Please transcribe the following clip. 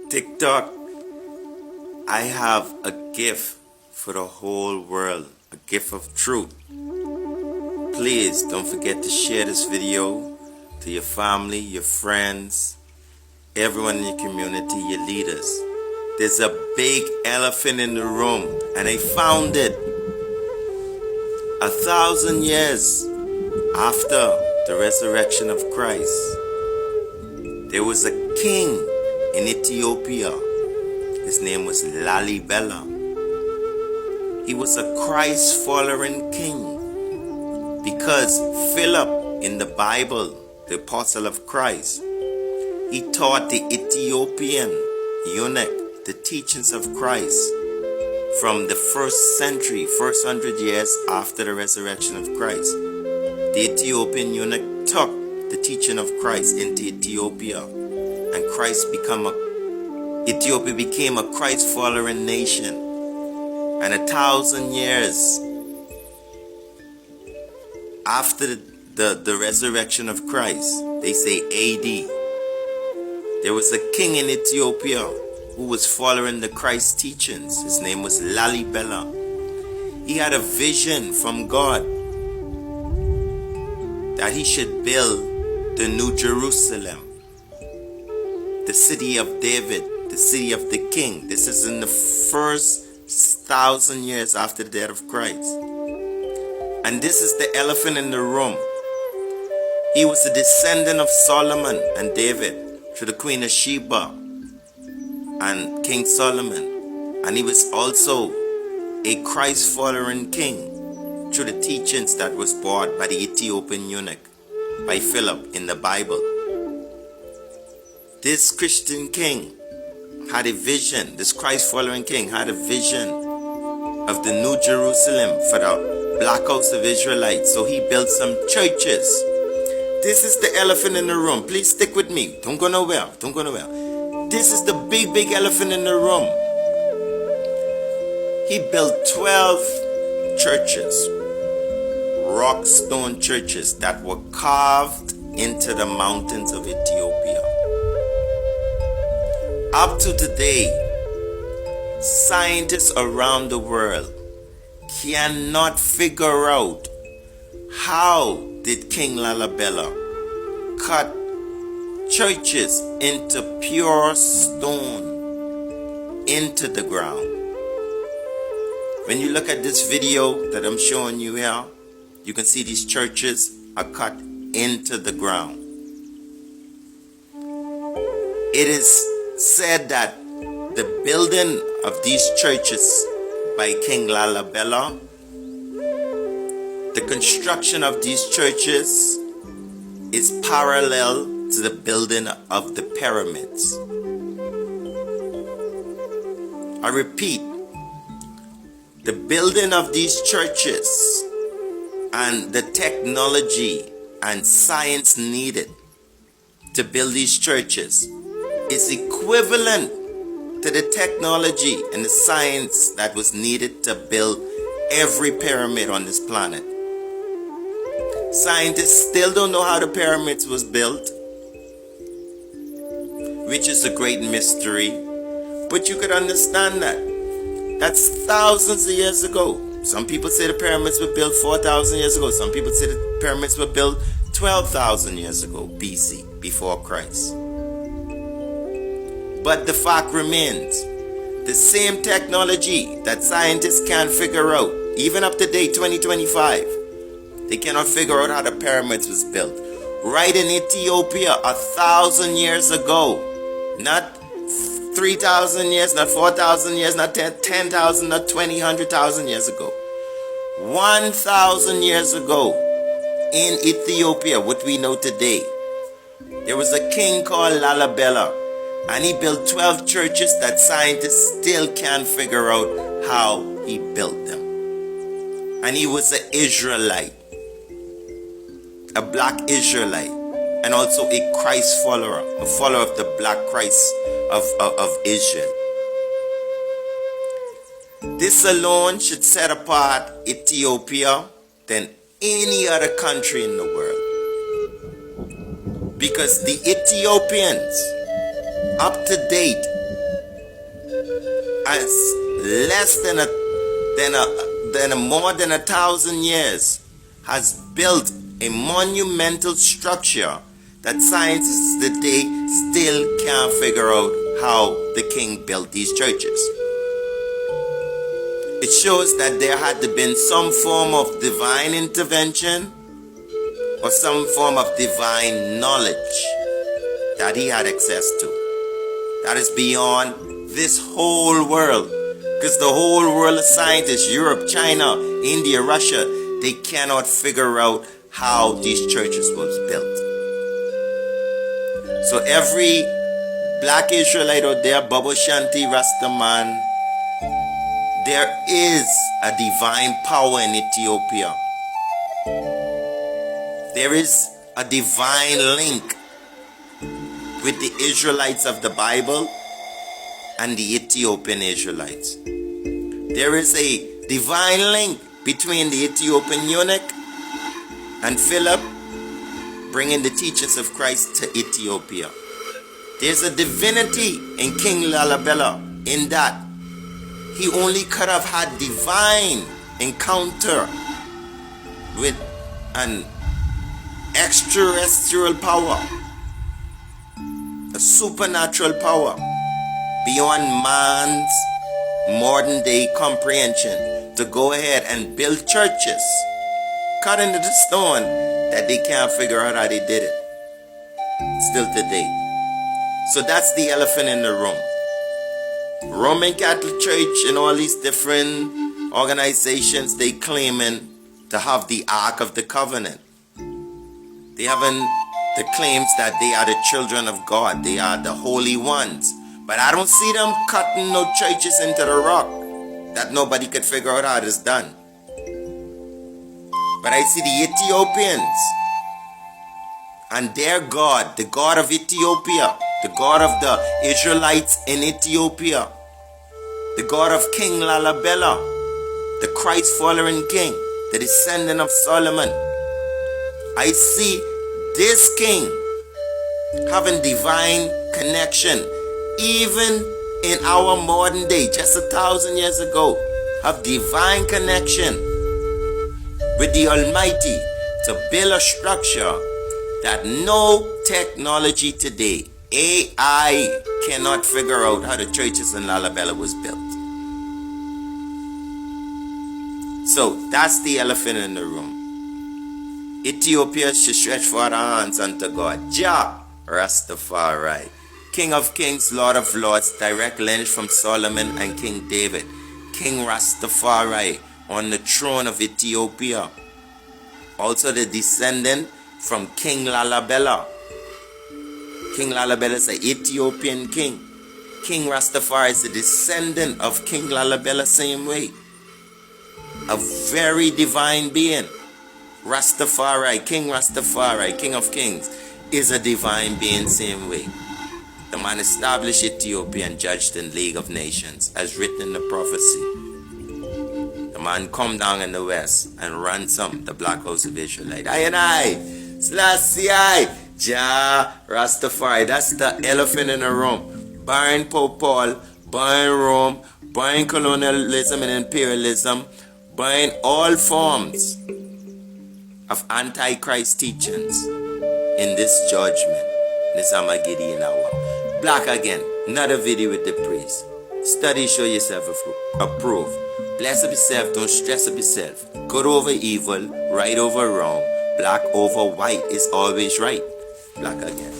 TikTok, I have a gift for the whole world, a gift of truth. Please don't forget to share this video to your family, your friends, everyone in your community, your leaders. There's a big elephant in the room, and I found it 1,000 years after the resurrection of Christ. There was a king in Ethiopia. His name was Lalibela. He was a Christ-following king because Philip in the Bible, the apostle of Christ, he taught the Ethiopian eunuch the teachings of Christ from the first century, first 100 years after the resurrection of Christ. The Ethiopian eunuch took the teaching of Christ into Ethiopia, and Ethiopia became a Christ-following nation. And 1,000 years after the resurrection of Christ, they say AD, there was a king in Ethiopia who was following the Christ teachings. His name was Lalibela. He had a vision from God that he should build the New Jerusalem, the city of David, the city of the king. This is in the first 1,000 years after the death of Christ. And this is the elephant in the room. He was a descendant of Solomon and David through the Queen of Sheba and King Solomon. And he was also a Christ-following king through the teachings that was brought by the Ethiopian eunuch, by Philip in the Bible. This Christian king had a vision, this Christ-following king had a vision of the New Jerusalem for the black house of Israelites. So he built some churches. This is the elephant in the room. Please stick with me. Don't go nowhere. Don't go nowhere. This is the big elephant in the room. He built 12 churches, rock stone churches that were carved into the mountains of Ethiopia. Up to today, scientists around the world cannot figure out how did King Lalibela cut churches into pure stone into the ground. When you look at this video that I'm showing you here, you can see these churches are cut into the ground. It is said that the building of these churches by King Lalibela, the construction of these churches is parallel to the building of the pyramids. I repeat, the building of these churches and the technology and science needed to build these churches is equivalent to the technology and the science that was needed to build every pyramid on this planet. Scientists still don't know how the pyramids was built, which is a great mystery, but you could understand that. That's thousands of years ago. Some people say the pyramids were built 4,000 years ago. Some people say the pyramids were built 12,000 years ago, BC, before Christ. But the fact remains, the same technology that scientists can't figure out, even up to date 2025, they cannot figure out how the pyramids was built. Right in Ethiopia 1,000 years ago, not 3,000 years, not 4,000 years, not 10,000, not 20, 100,000 years ago. 1,000 years ago in Ethiopia, what we know today, there was a king called Lalibela, and he built 12 churches that scientists still can't figure out how he built them. And he was an Israelite, a black Israelite, and also a Christ follower, a follower of the black Christ of Israel. This alone should set apart Ethiopia than any other country in the world. Because the Ethiopians, up to date, as less than more than 1,000 years has built a monumental structure that scientists today still can't figure out how the king built these churches. It shows that there had to been some form of divine intervention or some form of divine knowledge that he had access to. That is beyond this whole world. Because the whole world of scientists, Europe, China, India, Russia, they cannot figure out how these churches was built. So every black Israelite out there, Baba Shanti, Rastaman, there is a divine power in Ethiopia. There is a divine link with the Israelites of the Bible and the Ethiopian Israelites. There is a divine link between the Ethiopian eunuch and Philip bringing the teachings of Christ to Ethiopia. There's a divinity in King Lalibela in that he only could have had divine encounter with an extraterrestrial power, a supernatural power beyond man's modern day comprehension to go ahead and build churches cut into the stone that they can't figure out how they did it still today. So that's the elephant in the room. Roman Catholic Church and all these different organizations, they claiming to have the Ark of the Covenant. They having the claims that they are the children of God. They are the holy ones. But I don't see them cutting no churches into the rock that nobody could figure out how it is done. But I see the Ethiopians and their God, the God of Ethiopia, the God of the Israelites in Ethiopia, the God of King Lalibela, the Christ-following king, the descendant of Solomon. I see this king having divine connection, even in our modern day, just 1,000 years ago, have divine connection with the Almighty to build a structure that no technology today, AI, cannot figure out how the churches in Lalibela was built. So that's the elephant in the room. Ethiopia should stretch forth our hands unto God. Jah Rastafari, King of Kings, Lord of Lords, direct lineage from Solomon and King David. King Rastafari on the throne of Ethiopia. Also the descendant from King Lalibela. King Lalibela is an Ethiopian king. King Rastafari is the descendant of King Lalibela, same way. A very divine being. Rastafari, King Rastafari, King of Kings, is a divine being, same way. The man established Ethiopia and judged in League of Nations, as written in the prophecy. The man come down in the west and ransom the black house of Israelite. I, Selassie, Jah Rastafari. That's the elephant in the room. Barring Pope Paul, barring Rome, barring colonialism and imperialism, barring all forms of antichrist teachings in this judgment, this Armageddon hour. Black again, another video with the priest. Study, show yourself approved. Bless up yourself, don't stress up yourself. Good over evil, right over wrong. Black over white is always right. Black again.